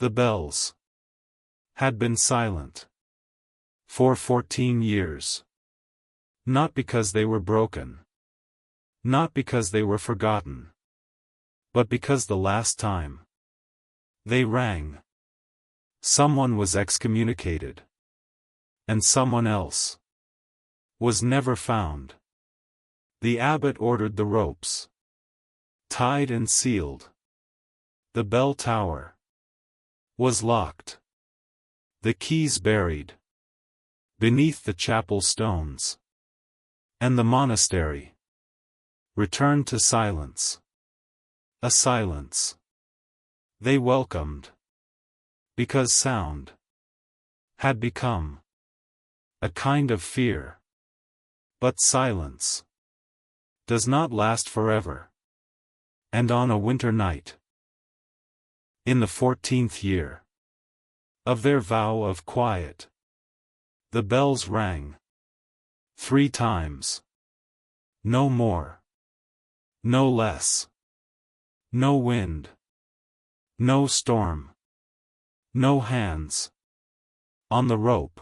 The bells had been silent for 14 years. Not because they were broken. Not because they were forgotten. But because the last time they rang, someone was excommunicated. And someone else was never found. The abbot ordered the ropes tied and sealed. The bell tower was locked. The keys buried beneath the chapel stones. And the monastery returned to silence. A silence they welcomed, because sound had become a kind of fear. But silence does not last forever. And on a winter night, in the 14th year of their vow of quiet, the bells rang 3 times. No more. No less. No wind. No storm. No hands on the rope.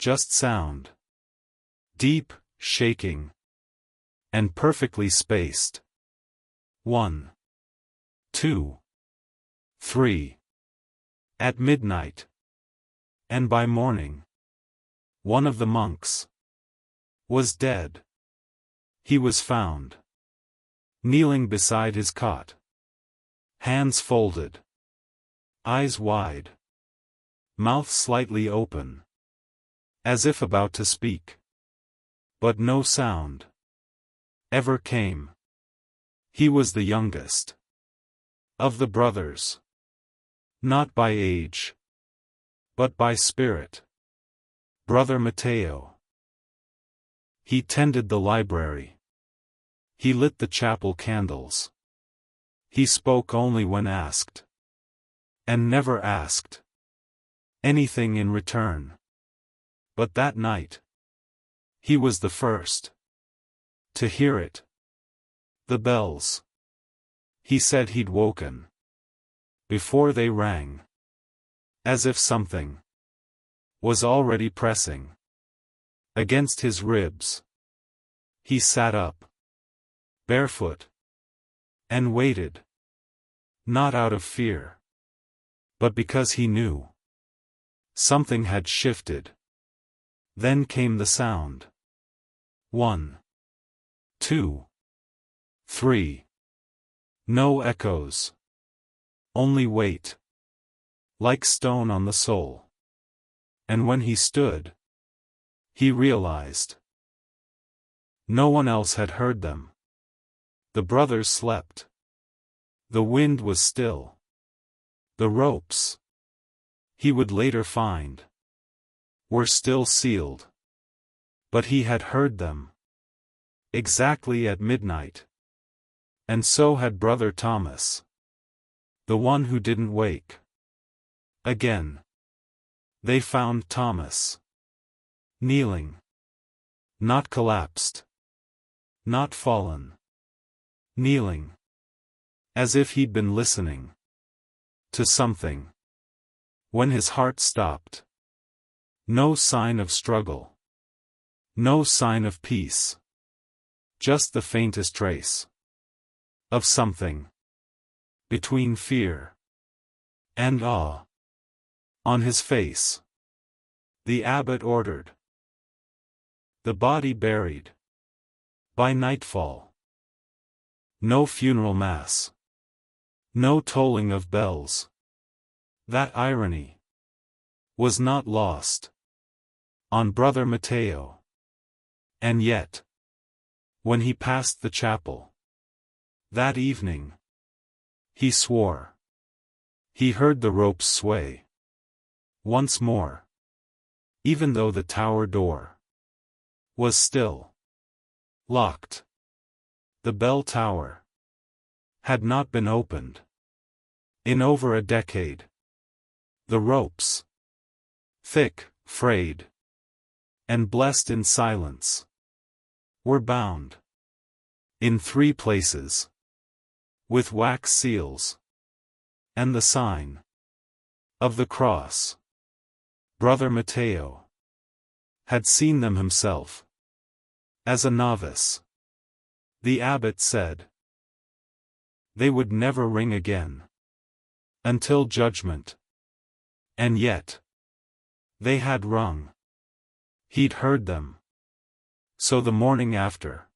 Just sound. Deep, shaking, and perfectly spaced. 1, 2, 3. At midnight. And by morning, one of the monks was dead. He was found kneeling beside his cot, hands folded, eyes wide, mouth slightly open, as if about to speak. But no sound ever came. He was the youngest of the brothers, not by age, but by spirit, Brother Matteo. He tended the library. He lit the chapel candles. He spoke only when asked, and never asked anything in return. But that night, he was the first to hear it. The bells. He said he'd woken before they rang, as if something was already pressing against his ribs. He sat up, barefoot, and waited, not out of fear, but because he knew something had shifted. Then came the sound. 1, 2, 3. No echoes. Only weight, like stone on the soul. And when he stood, he realized no one else had heard them. The brothers slept. The wind was still. The ropes, he would later find, were still sealed. But he had heard them. Exactly at midnight. And so had Brother Thomas. The one who didn't wake. Again. They found Thomas kneeling. Not collapsed. Not fallen. Kneeling. As if he'd been listening to something. When his heart stopped. No sign of struggle. No sign of peace. Just the faintest trace of something between fear and awe. On his face, the abbot ordered the body buried by nightfall. No funeral mass. No tolling of bells. That irony was not lost on Brother Matteo. And yet, when he passed the chapel that evening, he swore he heard the ropes sway once more, even though the tower door was still locked. The bell tower had not been opened in over a decade. The ropes, thick, frayed, and blessed in silence, were bound in 3 places with wax seals, and the sign of the cross. Brother Matteo had seen them himself. As a novice, the abbot said, they would never ring again. Until judgment. And yet, they had rung. He'd heard them. So the morning after,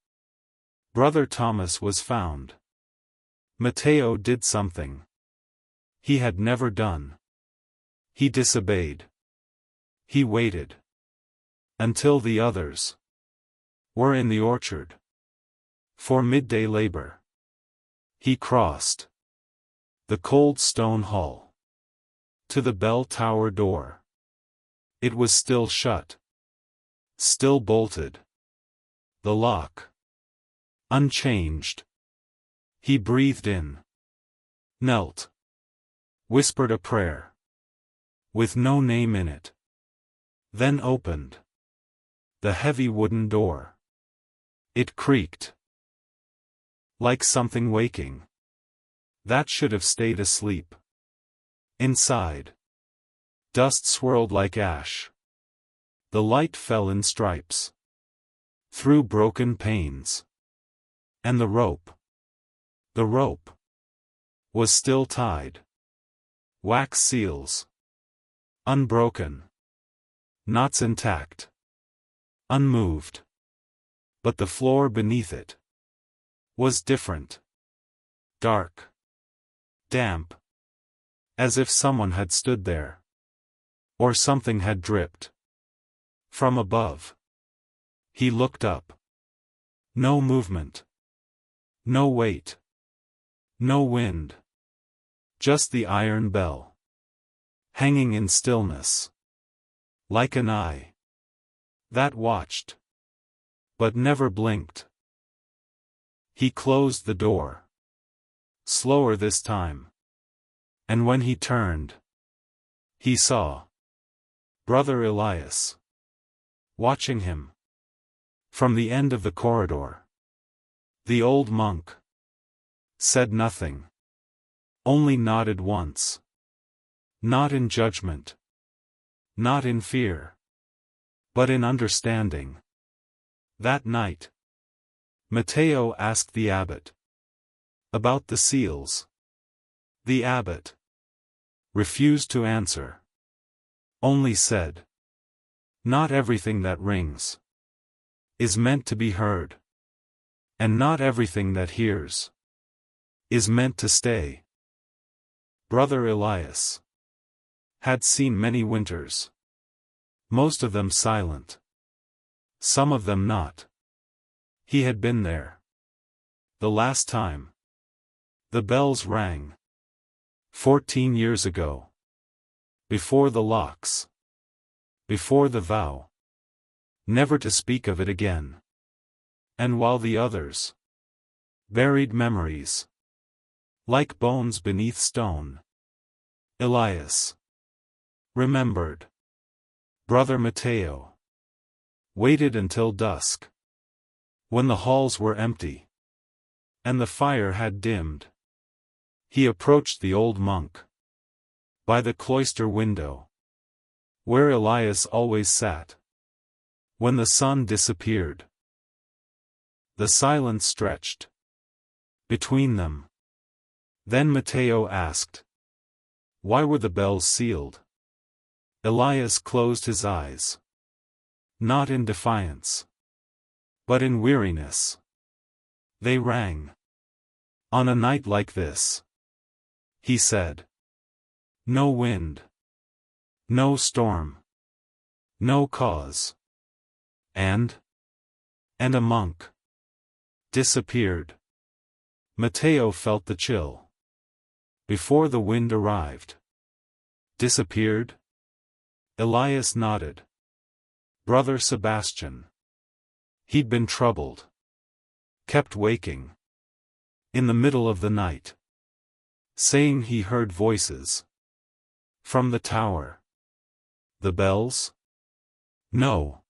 Brother Thomas was found. Matteo did something he had never done. He disobeyed. He waited until the others were in the orchard for midday labor. He crossed the cold stone hall to the bell tower door. It was still shut, still bolted, the lock unchanged. He breathed in, knelt, whispered a prayer with no name in it, then opened the heavy wooden door. It creaked like something waking that should have stayed asleep. Inside, dust swirled like ash. The light fell in stripes through broken panes. And the rope was still tied. Wax seals, unbroken, knots intact, unmoved. But the floor beneath it was different. Dark, damp, as if someone had stood there, or something had dripped from above. He looked up. No movement, no weight, no wind, just the iron bell, hanging in stillness, like an eye that watched, but never blinked. He closed the door, slower this time, and when he turned, he saw Brother Elias watching him from the end of the corridor. The old monk said nothing, only nodded once. Not in judgment, not in fear, but in understanding. That night, Matteo asked the abbot about the seals. The abbot refused to answer, only said, not everything that rings is meant to be heard, and not everything that hears is meant to stay. Brother Elias had seen many winters, most of them silent, some of them not. He had been there the last time the bells rang, 14 years ago, before the locks, before the vow never to speak of it again. And while the others buried memories like bones beneath stone, Elias remembered. Brother Matteo waited until dusk, when the halls were empty and the fire had dimmed. He approached the old monk by the cloister window, where Elias always sat. When the sun disappeared, the silence stretched between them. Then Matteo asked, why were the bells sealed? Elias closed his eyes, not in defiance, but in weariness. They rang. On a night like this, he said. No wind, no storm, no cause. And a monk disappeared. Matteo felt the chill before the wind arrived. Disappeared? Elias nodded. Brother Sebastian. He'd been troubled. Kept waking in the middle of the night, saying he heard voices from the tower. The bells? No.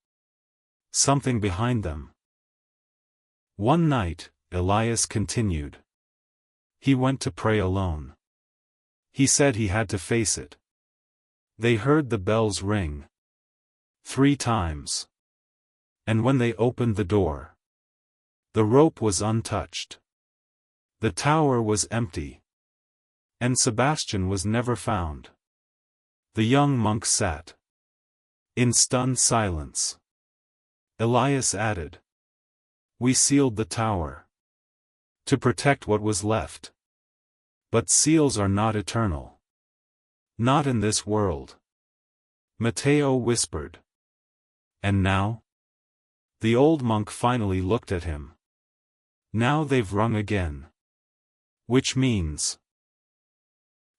Something behind them. One night, Elias continued. He went to pray alone. He said he had to face it. They heard the bells ring 3 times. And when they opened the door, the rope was untouched. The tower was empty. And Sebastian was never found. The young monk sat in stunned silence. Elias added, "We sealed the tower to protect what was left. But seals are not eternal. Not in this world." Matteo whispered. "And now?" The old monk finally looked at him. "Now they've rung again. Which means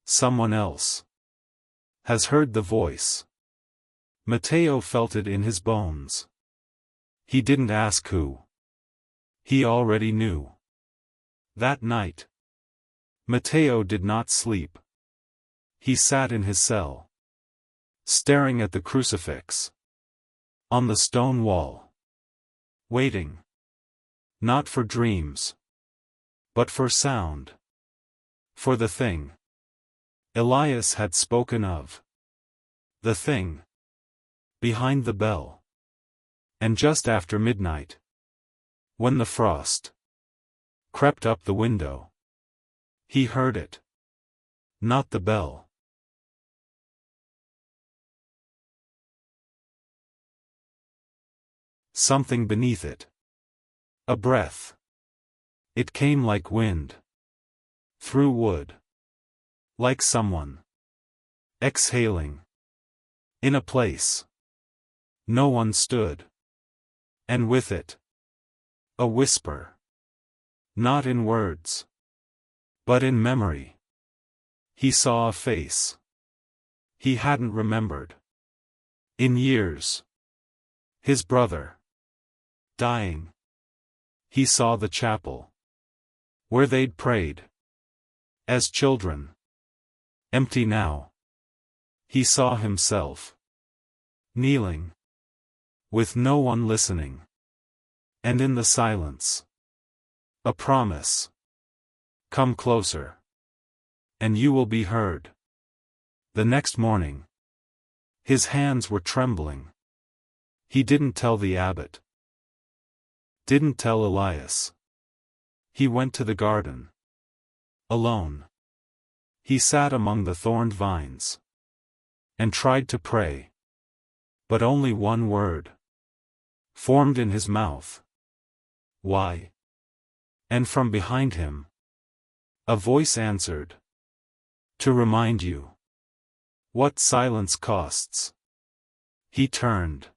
someone else has heard the voice." Matteo felt it in his bones. He didn't ask who. He already knew. That night, Matteo did not sleep. He sat in his cell, staring at the crucifix on the stone wall, waiting, not for dreams, but for sound, for the thing Elias had spoken of, the thing behind the bell. And just after midnight, when the frost crept up the window, he heard it. Not the bell. Something beneath it. A breath. It came like wind through wood. Like someone exhaling in a place no one stood. And with it, a whisper. Not in words, but in memory. He saw a face he hadn't remembered in years. His brother dying. He saw the chapel where they'd prayed as children, empty now. He saw himself kneeling, with no one listening. And in the silence, a promise. Come closer, and you will be heard. The next morning, his hands were trembling. He didn't tell the abbot. Didn't tell Elias. He went to the garden. Alone. He sat among the thorned vines. And tried to pray. But only one word formed in his mouth. Why? And from behind him, a voice answered. To remind you what silence costs. He turned.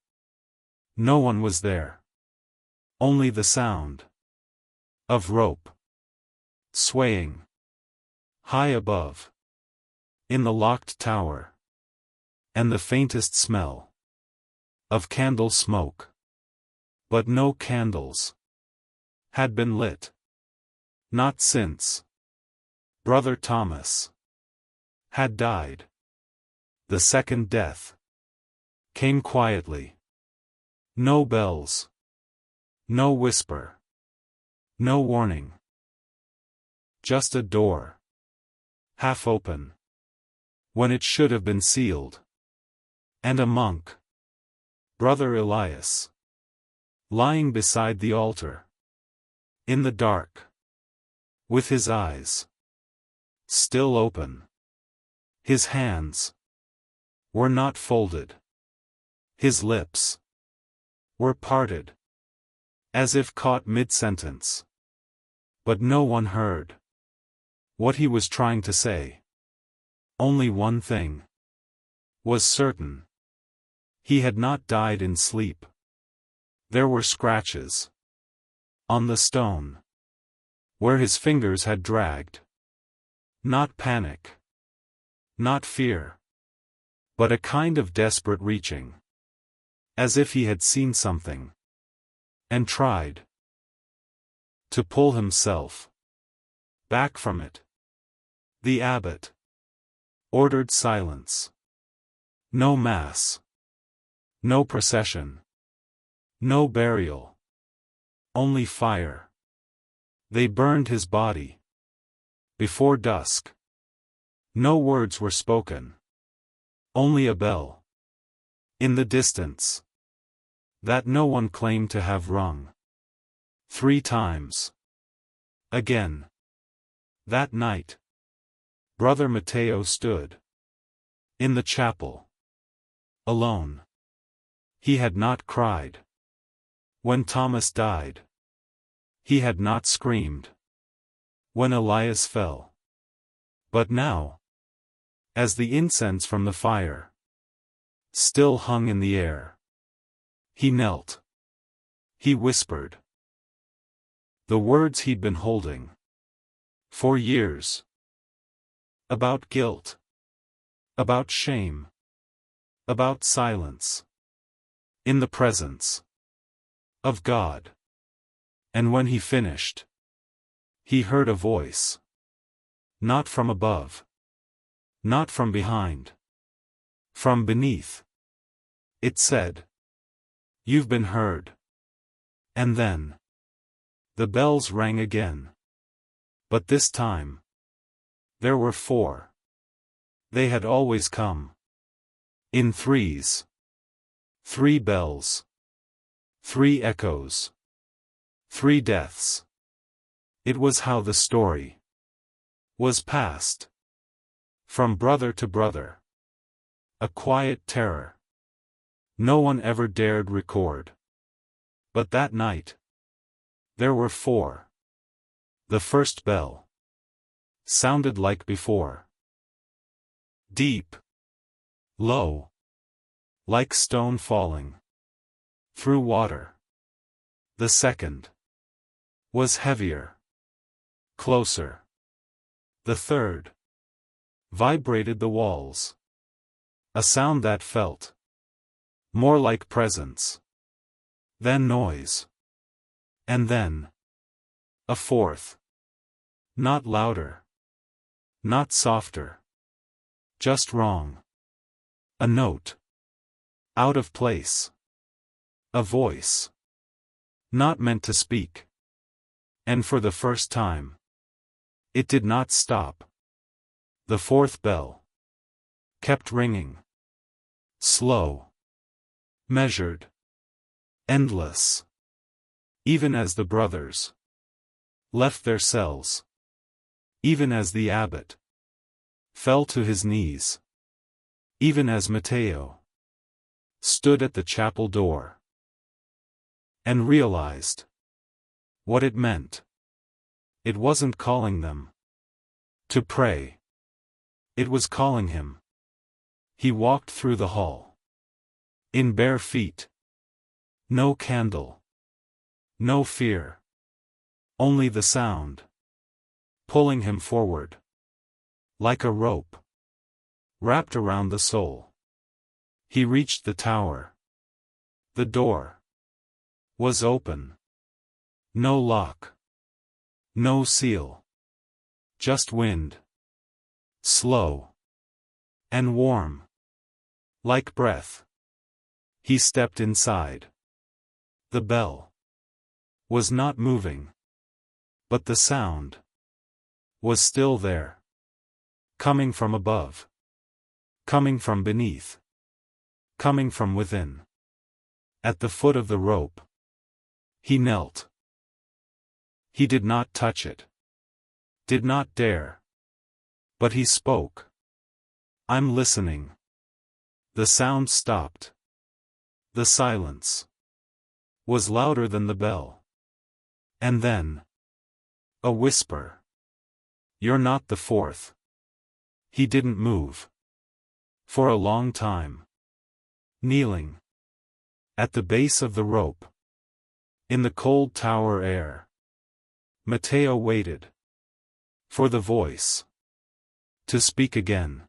No one was there. Only the sound of rope swaying high above in the locked tower, and the faintest smell of candle smoke. But no candles had been lit. Not since Brother Thomas had died. The second death came quietly. No bells. No whisper. No warning. Just a door, half open, when it should have been sealed. And a monk, Brother Elias, lying beside the altar, in the dark, with his eyes still open. His hands were not folded. His lips were parted, as if caught mid-sentence. But no one heard what he was trying to say. Only one thing was certain. He had not died in sleep. There were scratches on the stone where his fingers had dragged. Not panic. Not fear. But a kind of desperate reaching. As if he had seen something. And tried to pull himself back from it. The abbot ordered silence. No mass. No procession. No burial. Only fire. They burned his body before dusk. No words were spoken. Only a bell. In the distance. That no one claimed to have rung. 3 times. Again. That night. Brother Matteo stood. In the chapel. Alone. He had not cried. When Thomas died. He had not screamed. When Elias fell. But now. As the incense from the fire still hung in the air. He knelt. He whispered. The words he'd been holding. For years. About guilt. About shame. About silence. In the presence. Of God. And when he finished. He heard a voice. Not from above. Not from behind. From beneath. It said. You've been heard. And then. The bells rang again. But this time. There were 4. They had always come. In 3s. 3 bells. 3 echoes. 3 deaths. It was how the story was passed. From brother to brother. A quiet terror. No one ever dared record. But that night. There were 4. The first bell. Sounded like before. Deep. Low. Like stone falling. Through water. The second. Was heavier. Closer. The third. Vibrated the walls. A sound that felt. More like presence. Than noise. And then. A fourth. Not louder. Not softer. Just wrong. A note. Out of place. A voice. Not meant to speak. And for the first time. It did not stop. The fourth bell. Kept ringing. Slow. Measured. Endless. Even as the brothers. Left their cells. Even as the abbot. Fell to his knees. Even as Matteo. Stood at the chapel door. And realized. What it meant. It wasn't calling them. To pray. It was calling him. He walked through the hall. In bare feet. No candle. No fear. Only the sound. Pulling him forward. Like a rope. Wrapped around the soul. He reached the tower. The door. Was open. No lock. No seal. Just wind. Slow. And warm. Like breath. He stepped inside. The bell. Was not moving. But the sound. Was still there. Coming from above. Coming from beneath. Coming from within. At the foot of the rope. He knelt. He did not touch it. Did not dare. But he spoke. I'm listening. The sound stopped. The silence. Was louder than the bell. And then. A whisper. You're not the fourth. He didn't move. For a long time. Kneeling. At the base of the rope. In the cold tower air. Matteo waited. For the voice. To speak again.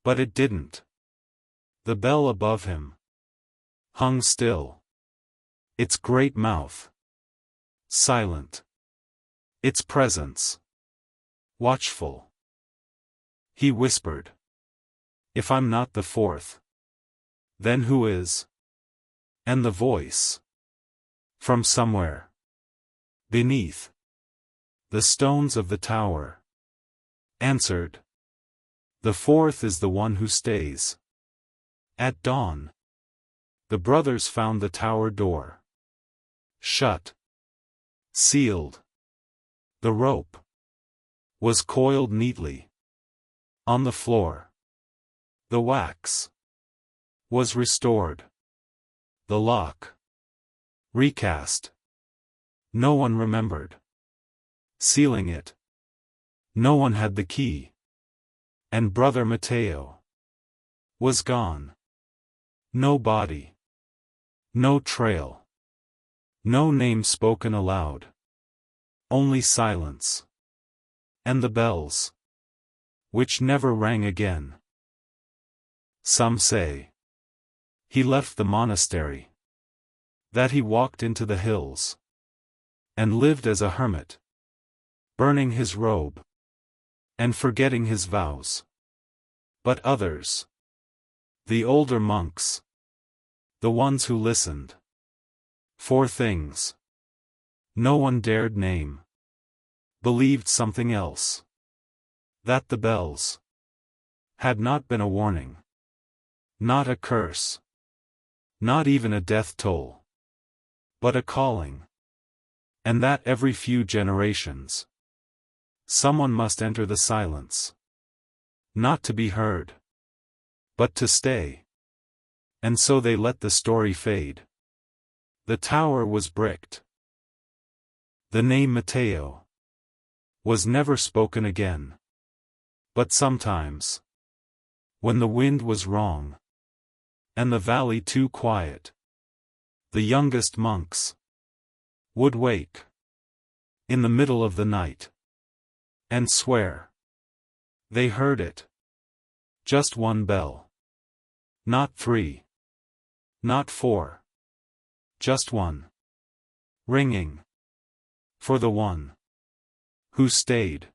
But it didn't. The bell above him. Hung still. Its great mouth. Silent. Its presence. Watchful. He whispered. If I'm not the fourth. Then who is? And the voice. From somewhere. Beneath. The stones of the tower. Answered. The fourth is the one who stays. At dawn, the brothers found the tower door shut, sealed. The rope was coiled neatly on the floor. The wax was restored. The lock recast. No one remembered sealing it. No one had the key. And Brother Matteo was gone. No body. No trail. No name spoken aloud. Only silence. And the bells, which never rang again. Some say he left the monastery, that he walked into the hills, and lived as a hermit, burning his robe, and forgetting his vows. But others, the older monks, the ones who listened for things no one dared name, believed something else. That the bells had not been a warning, not a curse, not even a death toll, but a calling. And that every few generations, someone must enter the silence. Not to be heard, but to stay. And so they let the story fade. The tower was bricked. The name Matteo was never spoken again. But sometimes, when the wind was wrong, and the valley too quiet, the youngest monks would wake in the middle of the night and swear they heard it. Just one bell. Not 3. Not 4. Just one. Ringing. For the one who stayed.